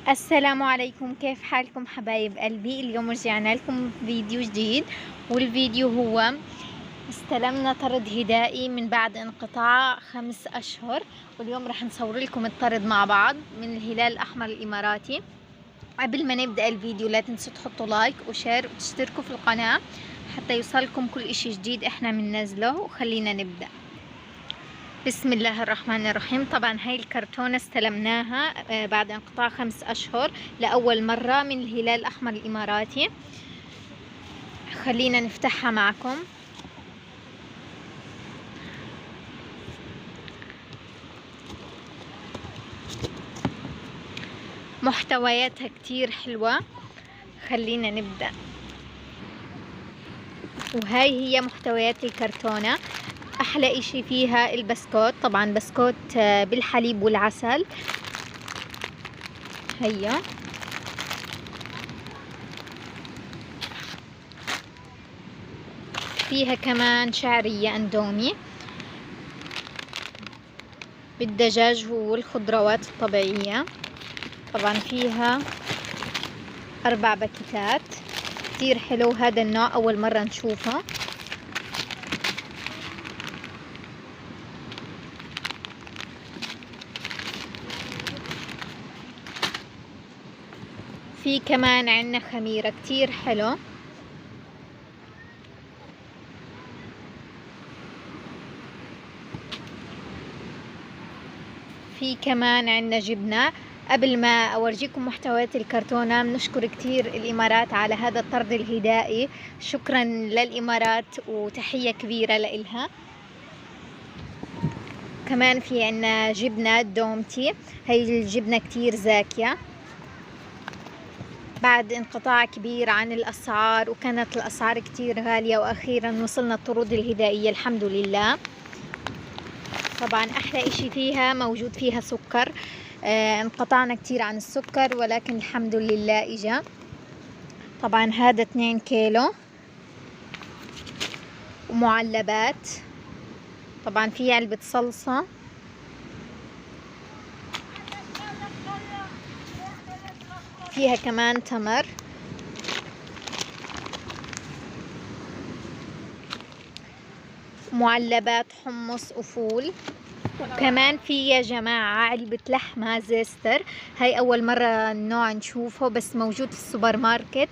السلام عليكم، كيف حالكم حبايب قلبي؟ اليوم رجعنا لكم فيديو جديد، والفيديو هو استلمنا طرد هدائي من بعد انقطاع 5 أشهر. واليوم راح نصور لكم الطرد مع بعض من الهلال الأحمر الإماراتي. قبل ما نبدأ الفيديو لا تنسوا تحطوا لايك وشير وتشتركوا في القناة حتى يوصلكم كل اشي جديد احنا بننزله. وخلينا نبدأ. بسم الله الرحمن الرحيم. طبعا هاي الكرتونة استلمناها بعد انقطاع 5 أشهر لأول مرة من الهلال الأحمر الإماراتي. خلينا نفتحها معكم. محتوياتها كتير حلوة. خلينا نبدأ. وهاي هي محتويات الكرتونة. أحلى إشي فيها البسكوت، طبعا بسكوت بالحليب والعسل. هيا فيها كمان شعرية أندومي بالدجاج والخضروات الطبيعية. طبعا فيها 4 باكيتات. كتير حلو هذا النوع، أول مرة نشوفه. في كمان عنا خميرة كتير حلو. في كمان عنا جبنة. قبل ما أورجيكم محتويات الكرتونة، بنشكر كتير الإمارات على هذا الطرد الهدائي. شكرا للإمارات وتحية كبيرة لإلها. كمان في عنا جبنة دومتي. هاي الجبنة كتير زاكية بعد انقطاع كبير عن الأسعار، وكانت الأسعار كتير غالية، وأخيرا وصلنا الطرود الهدائية الحمد لله. طبعا أحلى إشي فيها موجود فيها سكر. انقطعنا كتير عن السكر، ولكن الحمد لله إجا. طبعا هذا 2 كيلو. ومعلبات. طبعا في علبة صلصة. فيها كمان تمر. معلبات حمص وفول. وكمان في يا جماعة علبة لحمة زيستر. هاي أول مرة النوع نشوفه، بس موجود في السوبر ماركت،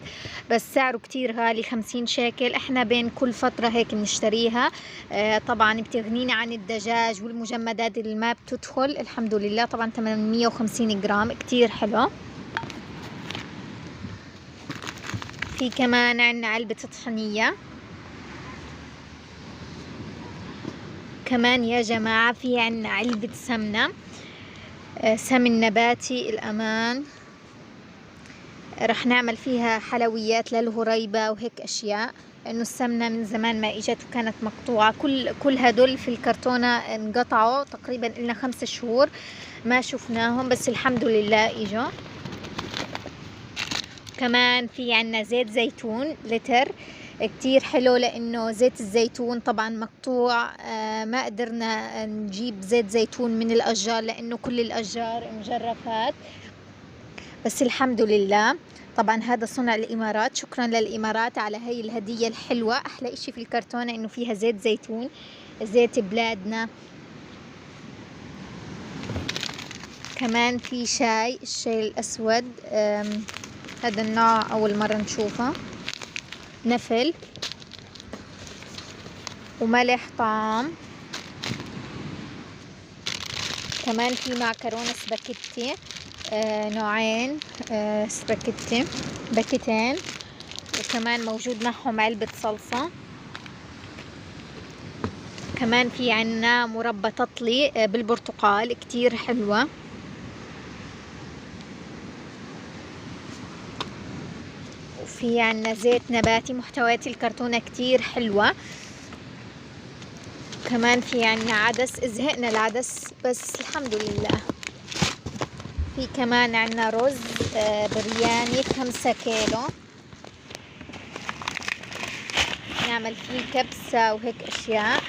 بس سعره كتير غالي، 50 شيكل. احنا بين كل فترة هيك بنشتريها. طبعا بتغنينا عن الدجاج والمجمدات اللي ما بتدخل الحمد لله. طبعا 850 جرام، كتير حلو. في كمان عنا علبة طحنية. كمان يا جماعة في عنا علبة سمنة، سمن نباتي الأمان. رح نعمل فيها حلويات للهريبة وهيك أشياء، لأنه السمنة من زمان ما إجت وكانت مقطوعة. كل هدول في الكرتونة انقطعوا تقريبا لنا 5 شهور ما شفناهم، بس الحمد لله إجوا. كمان في عنا زيت زيتون لتر، كتير حلو، لانه زيت الزيتون طبعا مقطوع. ما قدرنا نجيب زيت زيتون من الاشجار لانه كل الاشجار مجرفات، بس الحمد لله. طبعا هذا صنع الامارات. شكرا للامارات على هاي الهدية الحلوة. احلى اشي في الكرتونة انه فيها زيت زيتون، زيت بلادنا. كمان في شاي، الشاي الاسود. هذا النوع اول مرة نشوفه. نفل وملح طعام. كمان في معكرونة سباكيتي، نوعين سباكيتي، باكيتين. وكمان موجود معهم علبة صلصة. كمان في عنا مربى تطلي بالبرتقال، كتير حلوة. وفي عنا زيت نباتي. محتويات الكرتونة كتير حلوة. كمان في عنا عدس، زهقنا العدس بس الحمد لله. في كمان عنا رز برياني 5 كيلو، نعمل فيه كبسة وهيك أشياء.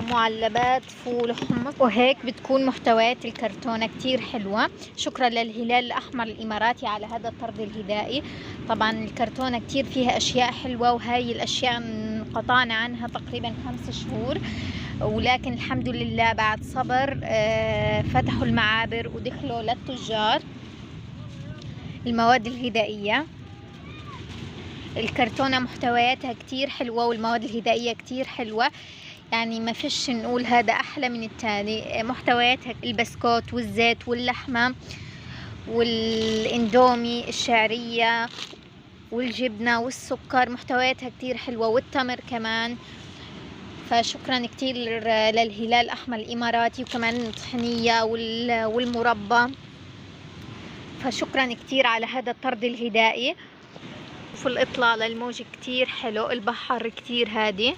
معلبات فول وحمص. وهيك بتكون محتويات الكرتونة كتير حلوة. شكرا للهلال الأحمر الإماراتي على هذا الطرد الغذائي. طبعا الكرتونة كتير فيها أشياء حلوة، وهاي الأشياء انقطعنا عنها تقريبا 5 شهور، ولكن الحمد لله بعد صبر فتحوا المعابر ودخلوا للتجار المواد الغذائية. الكرتونة محتوياتها كتير حلوة والمواد الغذائية كتير حلوة، يعني ما فيش نقول هذا أحلى من التاني. محتوياتها البسكوت والزيت واللحمة والاندومي الشعرية والجبنة والسكر، محتوياتها كتير حلوة، والتمر كمان. فشكرا كتير للهلال الأحمر الإماراتي، وكمان الطحنية والمربى. فشكرا كتير على هذا الطرد الغذائي. وفي الإطلالة الموج كتير حلو، البحر كتير هادي.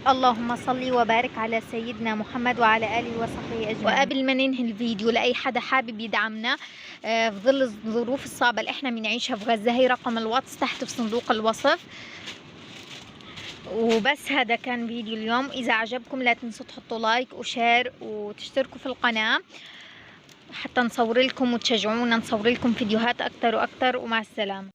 اللهم صل وبارك على سيدنا محمد وعلى آله وصحبه أجمعين. وقبل ما ننهي الفيديو، لأي حدا حابب يدعمنا في ظل الظروف الصعبة اللي احنا بنعيشها في غزة، هي رقم الواتس تحت في صندوق الوصف. وبس هذا كان فيديو اليوم. إذا عجبكم لا تنسوا تحطوا لايك وشير وتشتركوا في القناة حتى نصور لكم وتشجعونا نصور لكم فيديوهات أكتر وأكتر. ومع السلامة.